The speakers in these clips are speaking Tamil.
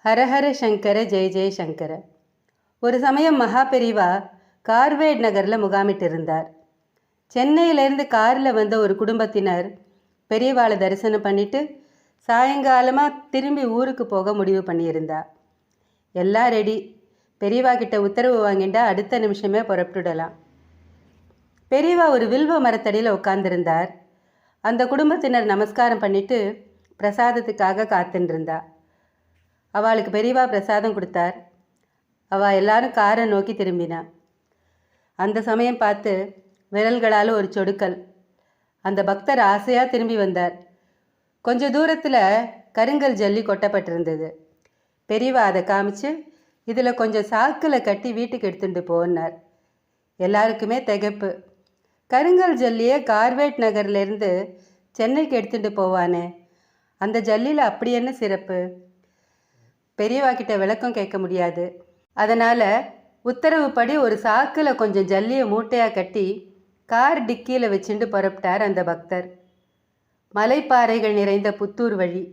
ஹரஹர சங்கர ஜெய ஜெய சங்கர. ஒரு சமயம் மகா பெரிவா கார்வேட் நகரில் முகாமிட்டிருந்தார். சென்னையிலேருந்து காரில் வந்த ஒரு குடும்பத்தினர் பெரியவாளை தரிசனம் பண்ணிவிட்டு சாயங்காலமாக திரும்பி ஊருக்கு போக முடிவு பண்ணியிருந்தா. எல்லாம் ரெடி. பெரியவா கிட்ட உத்தரவு வாங்கிண்டா அடுத்த நிமிஷமே புறப்பட்டுடலாம். பெரியவா ஒரு வில்வ மரத்தடியில் உட்கார்ந்துருந்தார். அந்த குடும்பத்தினர் நமஸ்காரம் பண்ணிவிட்டு பிரசாதத்துக்காக காத்துருந்தா. அவளுக்கு பெரியவா பிரசாதம் கொடுத்தார். அவள் எல்லாரும் காரை நோக்கி திரும்பினா. அந்த சமயம் பார்த்து விரல்களால் ஒரு சொடுக்கல். அந்த பக்தர் ஆசையாக திரும்பி வந்தார். கொஞ்சம் தூரத்தில் கருங்கல் ஜல்லி கொட்டப்பட்டிருந்தது. பெரியவா அதை காமிச்சு, இதில் கொஞ்சம் சாக்கில் கட்டி வீட்டுக்கு எடுத்துட்டு போனார். எல்லாருக்குமே திகைப்பு. கருங்கல் ஜல்லியை கார்வேட் நகர்லேருந்து சென்னைக்கு எடுத்துகிட்டு போவானே, அந்த ஜல்லியில் அப்படி என்ன சிறப்பு? பெரியவா கிட்ட விளக்கம் கேட்க முடியாது. அதனால் உத்தரவுப்படி ஒரு சாக்கில் கொஞ்சம் ஜல்லியை மூட்டையாக கட்டி கார் டிக்கியில் வச்சுட்டு புறப்பட்டார் அந்த பக்தர். மலைப்பாறைகள் நிறைந்த புத்தூர் வழி.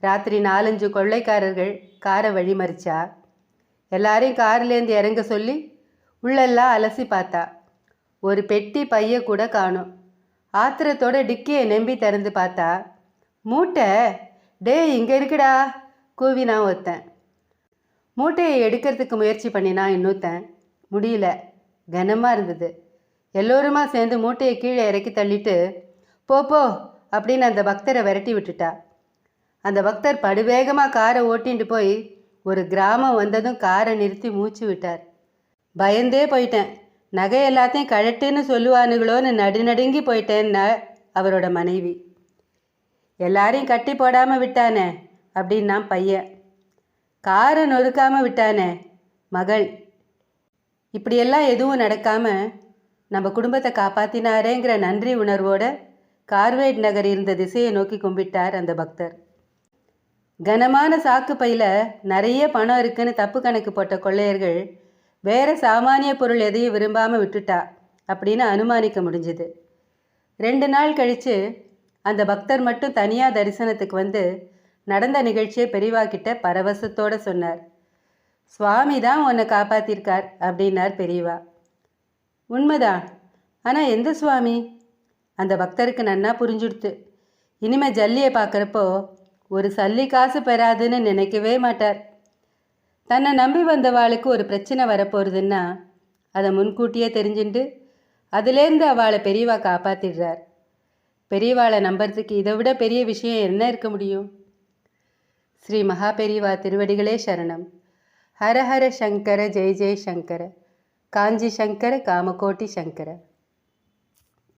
ராத்திரி 4-5 கொள்ளைக்காரர்கள் காரை வழி மறிச்சா. எல்லாரையும் கார்லேருந்து இறங்க சொல்லி உள்ளெல்லாம் அலசி பார்த்தா. ஒரு பெட்டி பைய கூட காணும். ஆத்திரத்தோட டிக்கியை நம்பி திறந்து பார்த்தா, மூட்டை டே இங்கே இருக்குடா கூவினா ஒருத்தன். மூட்டையை எடுக்கிறதுக்கு முயற்சி பண்ணினா இன்னொருத்தன். முடியல, கனமாக இருந்தது. எல்லோருமா சேர்ந்து மூட்டையை கீழே இறக்கி தள்ளிட்டு போ போ அப்படின்னு அந்த பக்தரை விரட்டி விட்டுட்டா. அந்த பக்தர் படுவேகமாக காரை ஓட்டிட்டு போய் ஒரு கிராமம் வந்ததும் காரை நிறுத்தி மூச்சு விட்டார். பயந்தே போயிட்டேன், நகை எல்லாத்தையும் கழட்டுன்னு சொல்லுவானுங்களோன்னு நடுநடுங்கி போயிட்டேன்னா அவரோட மனைவி. எல்லாரையும் கட்டி போடாமல் விட்டானே அப்படின்னா பையன். காரை நொறுக்காமல் விட்டானே மகள். இப்படியெல்லாம் எதுவும் நடக்காமல் நம்ம குடும்பத்தை காப்பாற்றினாரேங்கிற நன்றி உணர்வோட கார்வேட் நகர் இருந்த திசையை நோக்கி கும்பிட்டார் அந்த பக்தர். கனமான சாக்கு பையில் நிறைய பணம் இருக்குன்னு தப்பு கணக்கு போட்ட கொள்ளையர்கள் வேறு சாமானிய பொருள் எதையும் விரும்பாமல் விட்டுட்டா அப்படின்னு அனுமானிக்க முடிஞ்சுது. 2 நாள் கழித்து அந்த பக்தர் மட்டும் தனியாக தரிசனத்துக்கு வந்து நடந்த நிகழ்ச்சியை பெரியவா கிட்ட பரவசத்தோடு சொன்னார். சுவாமி தான் உன்னை காப்பாற்றிருக்கார் அப்படின்னார் பெரியவா. உண்மைதான், ஆனால் எந்த சுவாமி? அந்த பக்தருக்கு நன்னா புரிஞ்சுடுத்து. இனிமேல் ஜல்லியை பார்க்குறப்போ ஒரு சல்லி காசு பெறாதுன்னு நினைக்கவே மாட்டார். தன்னை நம்பி வந்தவாளுக்கு ஒரு பிரச்சனை வரப்போகுதுன்னா அதை முன்கூட்டியே தெரிஞ்சுட்டு அதுலேருந்து அவளை பெரியவா காப்பாற்றிடுறார். பெரியவாளை நம்புறதுக்கு இதை விட பெரிய விஷயம் என்ன இருக்க முடியும்? ஸ்ரீ மகா பெரியவா திருவடிகளே சரணம். ஹரஹர சங்கர ஜெய ஜெய சங்கர. காஞ்சி சங்கர காமகோட்டி சங்கர.